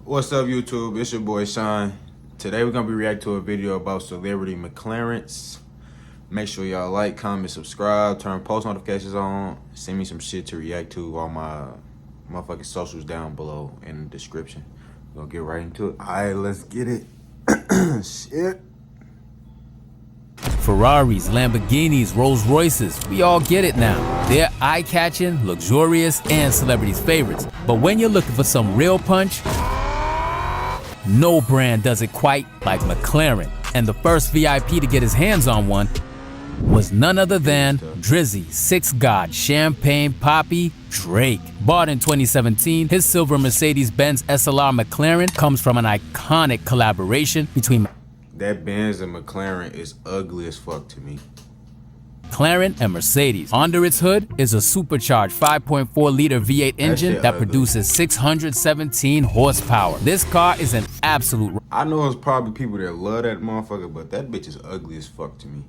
What's up, YouTube? It's your boy Sean. Today we're gonna be reacting to a video about celebrity McLarens. Make sure y'all like, comment, subscribe, turn post notifications on. Send me some shit to react to. All my motherfucking socials down below in the description. We're gonna get right into it. Alright, let's get it. Shit. Ferraris, Lamborghinis, Rolls Royces, we all get it now. They're eye-catching, luxurious, and celebrities' favorites. But when you're looking for some real punch, no brand does it quite like McLaren. And the first VIP to get his hands on one was none other than Drizzy, Six God, Champagne Poppy, Drake. Bought in 2017, his silver Mercedes-Benz SLR McLaren comes from an iconic collaboration between That Benz and McLaren is ugly as fuck to me. McLaren and Mercedes. Under its hood is a supercharged 5.4-liter V8 engine that produces 617 horsepower. This car is an absolute I know it's probably people that love that motherfucker, but that bitch is ugly as fuck to me.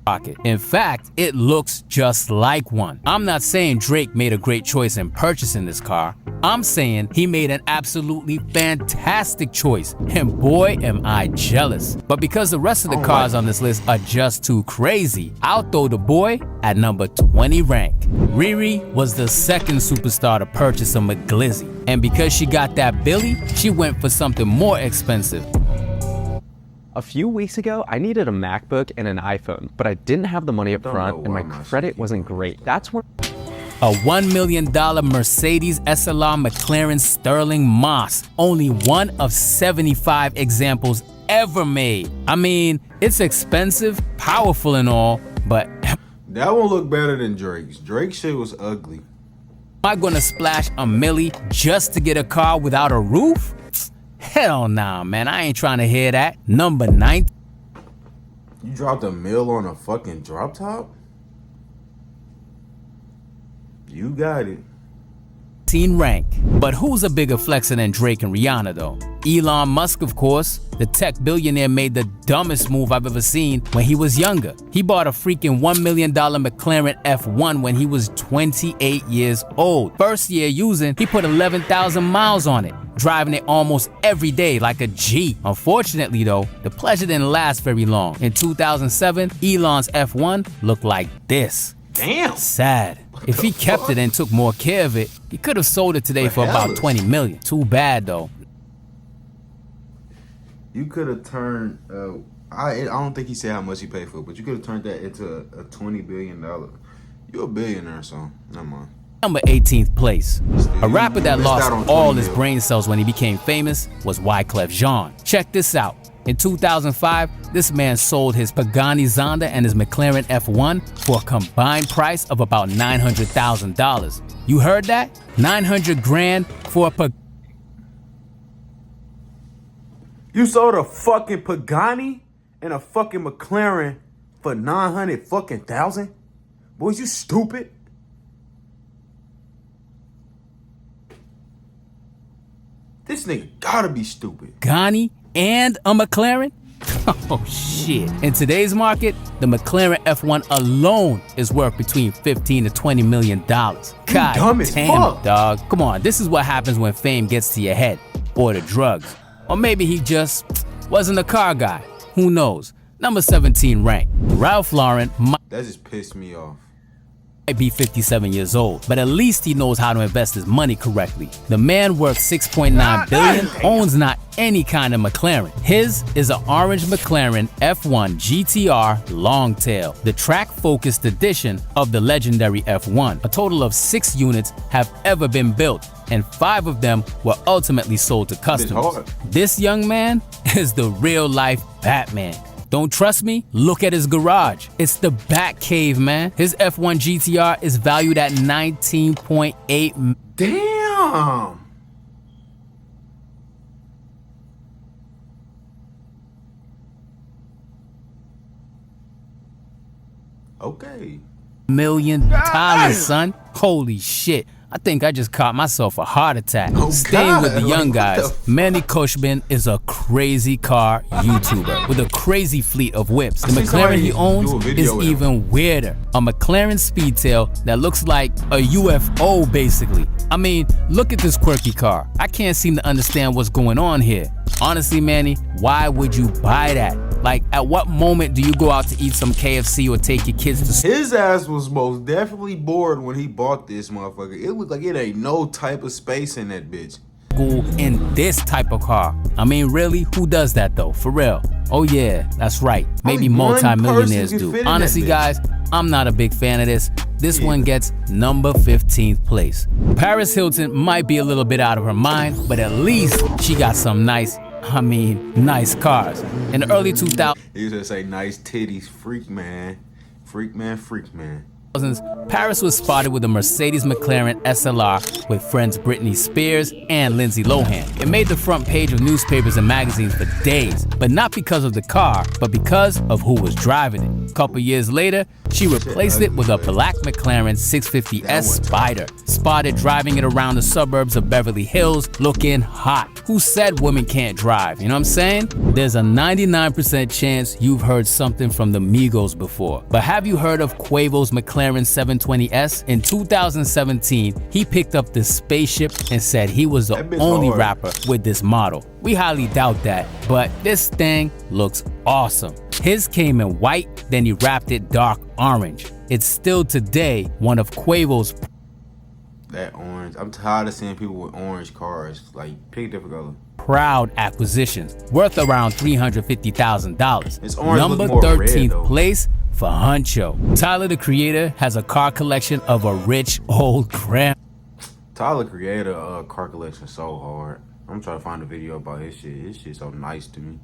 rocket. In fact, it looks just like one. I'm not saying Drake made a great choice in purchasing this car. I'm saying he made an absolutely fantastic choice, and boy am I jealous. But because the rest of the cars on this list are just too crazy, I'll throw the boy at number 20 rank. Riri was the second superstar to purchase a McGlizzy, and because she got that Billy, she went for something more expensive. A few weeks ago, I needed a MacBook and an iPhone, but I didn't have the money up front and my credit wasn't great. That's when A $1 million Mercedes SLR McLaren Sterling Moss, only one of 75 examples ever made. I mean, it's expensive, powerful and all, but that one look better than Drake's. Drake's shit was ugly. am I gonna splash a milli just to get a car without a roof? Hell nah, man, I ain't trying to hear that. Number 9. You dropped $1 million on a fucking drop top? You got it. Rank. But who's a bigger flexer than Drake and Rihanna though? Elon Musk, of course. The tech billionaire made the dumbest move I've ever seen when he was younger. He bought a freaking $1 million McLaren F1 when he was 28 years old. First year using, he put 11,000 miles on it, driving it almost every day like a G. Unfortunately though, the pleasure didn't last very long. In 2007, Elon's F1 looked like this. Damn. Sad. If he kept it and took more care of it, he could have sold it today for about 20 million. Too bad though. You could have turned, I don't think he said how much he paid for it, but you could have turned that into a $20 billion. You're a billionaire, so never mind. Number 18th place. A rapper that lost all his brain cells when he became famous was Wyclef Jean. Check this out. In 2005, this man sold his Pagani Zonda and his McLaren F1 for a combined price of about $900,000. You heard that? 900 grand for a Pagani. You sold a fucking Pagani and a fucking McLaren for 900 fucking thousand? Boys, you stupid. This nigga gotta be stupid. Pagani and a McLaren? Oh shit. In today's market, the McLaren F1 alone is worth between $15 to $20 million. God dumb as damn fuck. it, dog. Come on, this is what happens when fame gets to your head. Or the drugs. Or maybe he just wasn't a car guy. Who knows? Number 17 rank. Ralph Lauren That just pissed me off. might be 57 years old, but at least he knows how to invest his money correctly. The man worth $6.9 billion, owns not any kind of McLaren. His is an orange McLaren F1 GTR Longtail, the track-focused edition of the legendary F1. A total of 6 units have ever been built, and 5 of them were ultimately sold to customers. This young man is the real-life Batman. Don't trust me? Look at his garage. It's the Batcave, man. His F1 GTR is valued at $19.8 Damn. Okay. million, son. Holy shit. I think I just caught myself a heart attack. Oh, Staying God. with the young What guys, the Manny Koshman is a crazy car YouTuber with a crazy fleet of whips. The seen McLaren somebody he do owns a video is with him. even weirder. A McLaren Speedtail that looks like a UFO basically. I mean, look at this quirky car. I can't seem to understand what's going on here. Honestly, Manny, why would you buy that? Like, at what moment do you go out to eat some KFC or take your kids to school? His ass was most definitely bored when he bought this motherfucker. It looked like it ain't no type of space in that bitch. In this type of car. I mean, really, who does that though? For real? Oh yeah, that's right. Maybe Only one multi-millionaires person can do. fit in that Honestly, bitch. guys, I'm not a big fan of this. This one gets number 15th place. Paris Hilton might be a little bit out of her mind, but at least she got some nice cars. In the early 2000s, He used to say nice titties, freak man. Freak man, freak man. Paris was spotted with a Mercedes McLaren SLR with friends Britney Spears and Lindsay Lohan. It made the front page of newspapers and magazines for days, but not because of the car, but because of who was driving it. A couple years later, she replaced it with a black McLaren 650S Spider, spotted driving it around the suburbs of Beverly Hills looking hot. Who said women can't drive? You know what I'm saying? There's a 99% chance you've heard something from the Migos before, but have you heard of Quavo's McLaren 720S? In 2017, he picked up the Spaceship and said he was the only rapper with this model. We highly doubt that, but this thing looks awesome. His came in white, then he wrapped it dark orange. It's still today one of Quavo's That orange. I'm tired of seeing people with orange cars. Like, pick a different color. proud acquisitions, worth around $350,000. His orange Number look more red, 13th though. place for Huncho. Tyler, the Creator, has a car collection of a rich old grandpa. Tyler created a car collection so hard. I'm trying to find a video about his shit. His shit's so nice to me.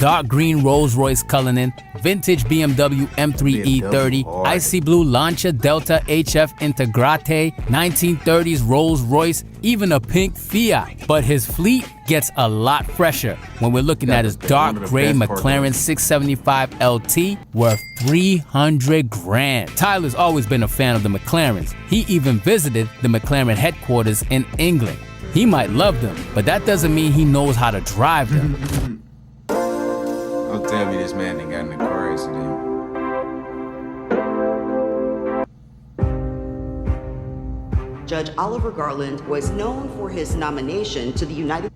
Dark green Rolls Royce Cullinan, vintage BMW M3 E30, hard. icy blue Lancia Delta HF Integrate, 1930s Rolls Royce, even a pink Fiat. But his fleet gets a lot fresher when we're looking at his dark one of the gray best parts McLaren 675 LT worth $300,000. Tyler's always been a fan of the McLarens. He even visited the McLaren headquarters in England. He might love them, but that doesn't mean he knows how to drive them. Don't tell me this man ain't got in a car accident. Judge Oliver Garland was known for his nomination to the United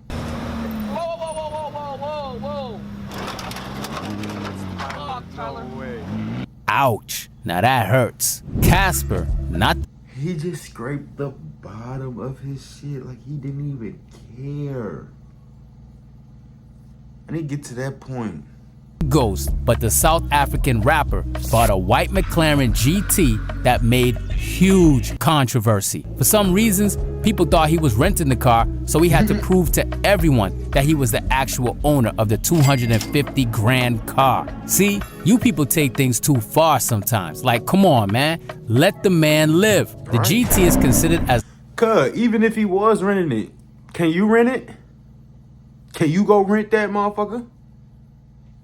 Ouch, now that hurts. Casper, not He just scraped the bottom of his shit like he didn't even care. I didn't get to that point. Ghost, but the South African rapper bought a white McLaren GT that made huge controversy. For some reasons, people thought he was renting the car, so he had to prove to everyone that he was the actual owner of the $250,000 car. See, you people take things too far sometimes. Like, come on, man, let the man live. The GT is considered as Even if he was renting it, can you rent it? Can you go rent that motherfucker?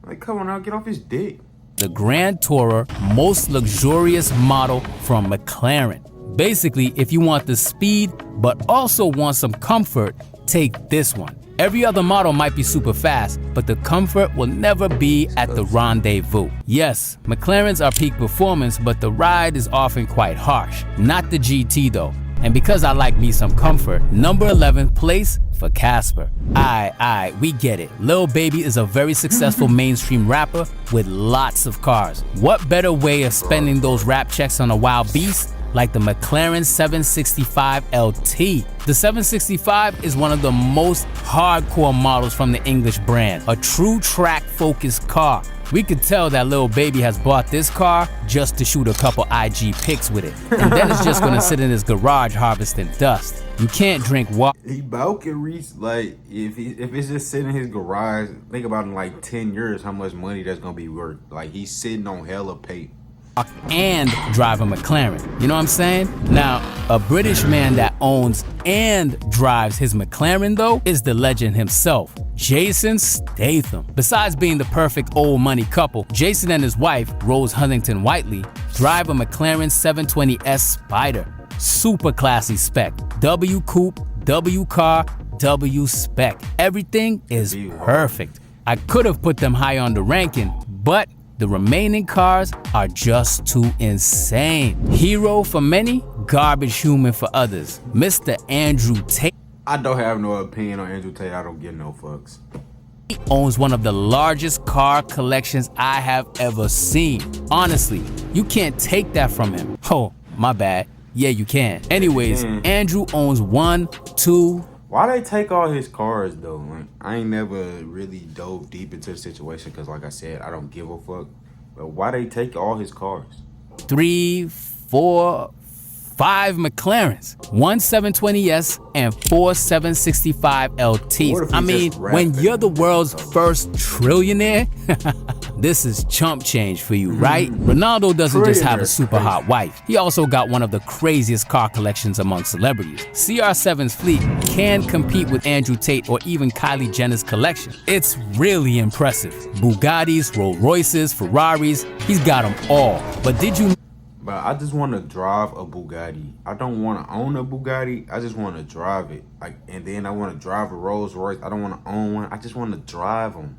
Like, come on now, get off his dick. the Grand Tourer most luxurious model from McLaren. Basically, if you want the speed but also want some comfort, take this one. Every other model might be super fast, but the comfort will never be at the rendezvous. Yes, McLarens are peak performance, but the ride is often quite harsh. Not the GT though. And because I like me some comfort, number 11th place for Casper. Aight, we get it. Lil Baby is a very successful mainstream rapper with lots of cars. What better way of spending those rap checks on a wild beast like the McLaren 765 LT. The 765 is one of the most hardcore models from the English brand, a true track-focused car. We could tell that Lil Baby has bought this car just to shoot a couple IG pics with it, and then it's just gonna sit in his garage harvesting dust. You can't drink water. He about can reach, like, if it's just sitting in his garage, think about in like 10 years how much money that's gonna be worth. Like, he's sitting on hella paper. And drive a McLaren. You know what I'm saying? Now, a British man that owns and drives his McLaren, though, is the legend himself, Jason Statham. Besides being the perfect old money couple, Jason and his wife, Rose Huntington Whiteley, drive a McLaren 720S Spider. super classy spec. W coupe, W car, W spec. Everything is perfect. I could have put them high on the ranking, but the remaining cars are just too insane. Hero for many, garbage human for others. Mr. Andrew Tate. I don't have no opinion on Andrew Tate. I don't give no fucks. He owns one of the largest car collections I have ever seen. Honestly, you can't take that from him. Oh, my bad. Yeah, you can. Anyways, Andrew owns 1, 2. Why they take all his cars though? Like, I ain't never really dove deep into the situation because, like I said, I don't give a fuck. But why they take all his cars? 3, 4, 5 McLarens, 1 720S and 4 765 LTs. I mean, when you're the world's first trillionaire, this is chump change for you, right? Ronaldo doesn't just have a super hot wife. He also got one of the craziest car collections among celebrities. CR7's fleet can compete with Andrew Tate or even Kylie Jenner's collection. It's really impressive. Bugattis, Rolls Royces, Ferraris, he's got them all. But did you But I just want to drive a Bugatti. I don't want to own a Bugatti. I just want to drive it. Like, and then I want to drive a Rolls Royce. I don't want to own one. I just want to drive them.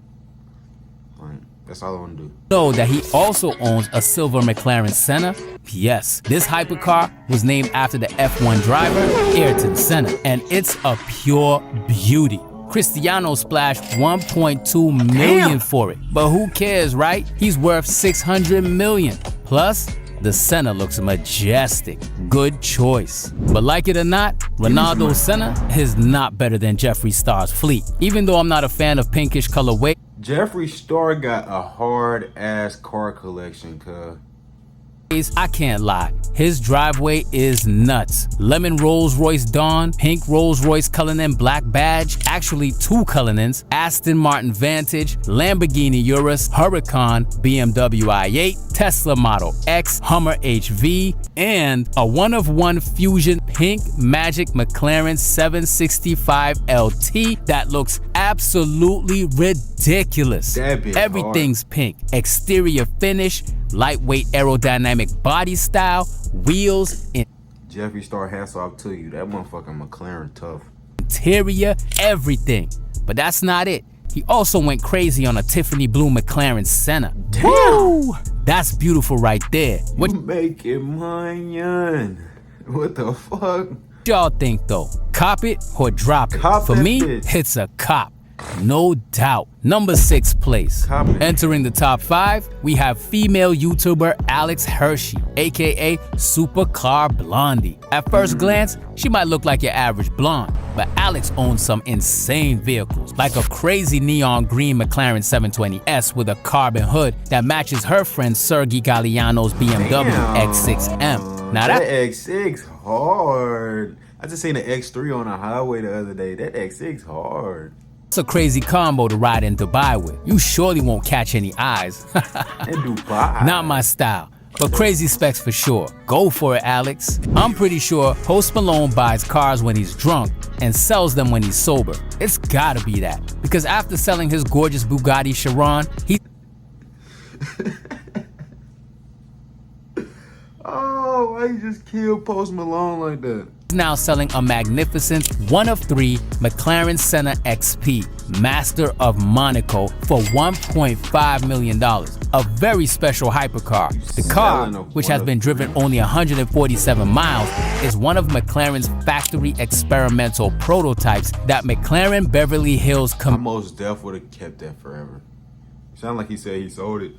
Like, that's all I want to do. know that he also owns a silver McLaren Senna? Yes, this hypercar was named after the F1 driver, Ayrton Senna, and it's a pure beauty. Cristiano splashed 1.2 million for it, but who cares, right? He's worth 600 million. Plus, the Senna looks majestic. Good choice. But like it or not, Ronaldo's Senna is not better than Jeffree Star's fleet. Even though I'm not a fan of pinkish colorway, Jeffree Star got a hard-ass car collection, cuz. I can't lie, his driveway is nuts. Lemon Rolls Royce Dawn, pink Rolls Royce Cullinan Black Badge, actually 2 Cullinans, Aston Martin Vantage, Lamborghini Urus, Huracan, BMW i8, Tesla Model X, Hummer HV, and a one-of-one Fusion pink Magic McLaren 765 LT that looks absolutely ridiculous. Everything's pink, exterior finish, lightweight aerodynamic body style, wheels, Jeffree Star, hats off to you. That motherfucking McLaren tough. Interior, everything. But that's not it. He also went crazy on a Tiffany blue McLaren Senna. Damn! Woo! That's beautiful right there. What you making money? What the fuck? y'all think though? Cop it or drop it? For me, it's a cop. No doubt. Number 6 place. Entering the top 5, we have female YouTuber Alex Hershey, aka Supercar Blondie. At first glance, she might look like your average blonde, but Alex owns some insane vehicles, like a crazy neon green McLaren 720S with a carbon hood that matches her friend Sergey Galliano's BMW X6M. Now that X6 hard. I just seen the X3 on the highway the other day. That X6 hard. It's a crazy combo to ride in Dubai with. You surely won't catch any eyes. In Dubai. Not my style, but crazy specs for sure. Go for it, Alex. I'm pretty sure Post Malone buys cars when he's drunk and sells them when he's sober. It's gotta be that, because after selling his gorgeous Bugatti Chiron, he Oh, why you just killed Post Malone like that? now selling a magnificent 1 of 3 McLaren Senna XP, Master of Monaco, for $1.5 million. A very special hypercar. The car, which has been driven only 147 miles, is one of McLaren's factory experimental prototypes that McLaren Beverly Hills I most definitely would have kept that forever. Sound like he said he sold it.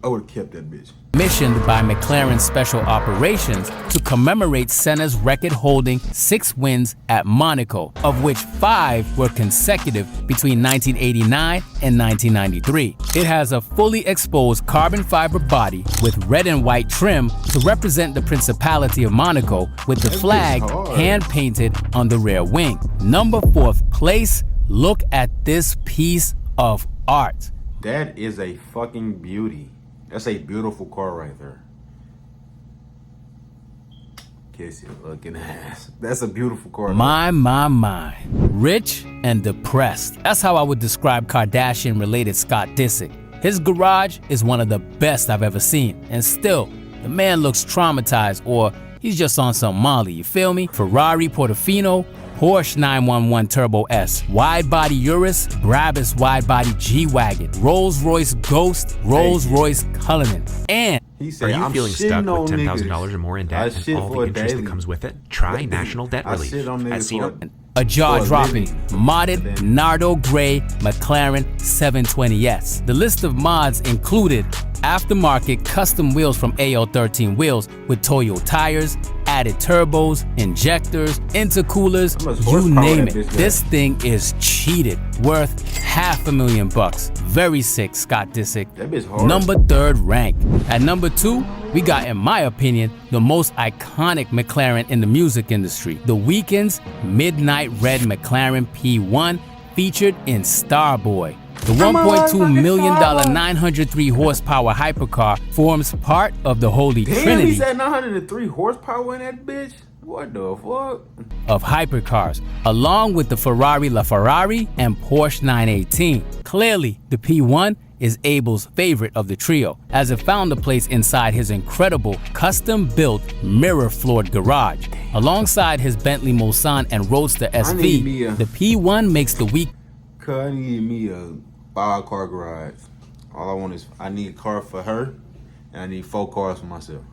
I would have kept that bitch. commissioned by McLaren Special Operations to commemorate Senna's record-holding 6 wins at Monaco, of which 5 were consecutive between 1989 and 1993. It has a fully exposed carbon fiber body with red and white trim to represent the Principality of Monaco, with the flag hand-painted on the rear wing. Number 4th place, look at this piece of art. That is a fucking beauty. That's a beautiful car right there. Kiss your looking ass. That's a beautiful car. My. Rich and depressed. That's how I would describe Kardashian-related Scott Disick. His garage is one of the best I've ever seen. And still, the man looks traumatized, or he's just on some Molly, you feel me? Ferrari Portofino, Porsche 911 Turbo S, wide-body Urus, Brabus wide-body G-Wagon, Rolls-Royce Ghost, Rolls-Royce Cullinan, and he said, are you I'm feeling stuck on with $10,000 niggas. or more in debt and all the interest that comes with it? Try National Debt Relief. At Cino. a jaw-dropping modded Nardo Gray McLaren 720S. The list of mods included aftermarket custom wheels from AL13 wheels with Toyo tires, added turbos, injectors, intercoolers, you name it. This thing is cheated, worth $500,000. Very sick, Scott Disick. That bitch hard. Number 3rd rank. At number 2, we got, in my opinion, the most iconic McLaren in the music industry. The Weeknd's Midnight Red McLaren P1 featured in Starboy. The $1.2 million 903 horsepower hypercar forms part of the holy trinity. He said 903 horsepower in that bitch? What the fuck? Of hypercars, along with the Ferrari LaFerrari and Porsche 918. Clearly, the P1 is Abel's favorite of the trio, as it found a place inside his incredible custom-built mirror-floored garage. Alongside his Bentley Mulsanne and Roadster SV, the P1 makes the week. I need me a 5-car garage. All I want is, I need a car for her, and I need 4 cars for myself.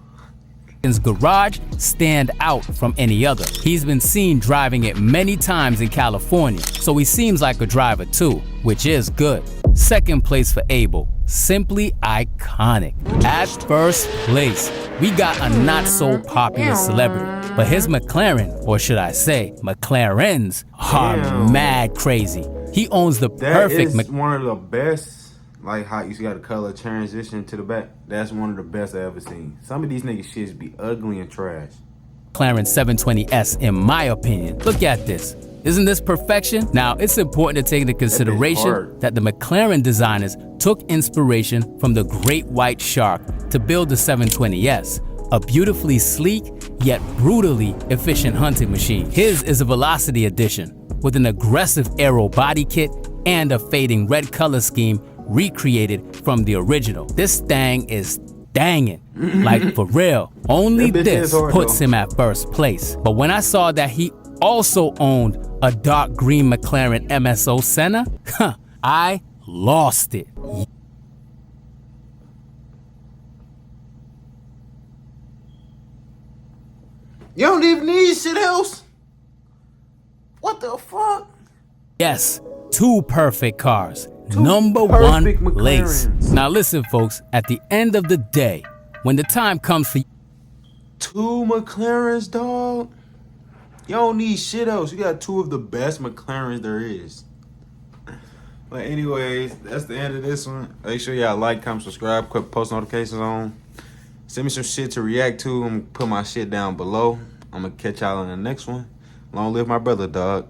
His garage stand out from any other. He's been seen driving it many times in California, so he seems like a driver too, which is good. 2nd place for Abel, simply iconic. At 1st place, we got a not so popular celebrity, but his McLaren, or should I say McLarens, are mad crazy. He owns the perfect. That is one of the best. Like how you got a color transition to the back. That's one of the best I ever seen. Some of these niggas shits be ugly and trash. McLaren 720S, in my opinion. Look at this. Isn't this perfection? Now, it's important to take into consideration that the McLaren designers took inspiration from the Great White Shark to build the 720S, a beautifully sleek yet brutally efficient hunting machine. His is a Velocity edition with an aggressive aero body kit and a fading red color scheme recreated from the original. This thing is dangin', like for real. Only this puts him at 1st place. But when I saw that he also owned a dark green McLaren MSO Senna, I lost it. You don't even need shit else. What the fuck? Yes, 2 perfect cars. Number 1 place. Now listen, folks, at the end of the day, when the time comes for 2 McLarens, dog. You don't need shit else. You got 2 of the best McLarens there is. But anyways, that's the end of this one. Make sure y'all like, comment, subscribe, click post notifications on. Send me some shit to react to. I'm gonna put my shit down below. I'm gonna catch y'all in the next one. Long live my brother, dog.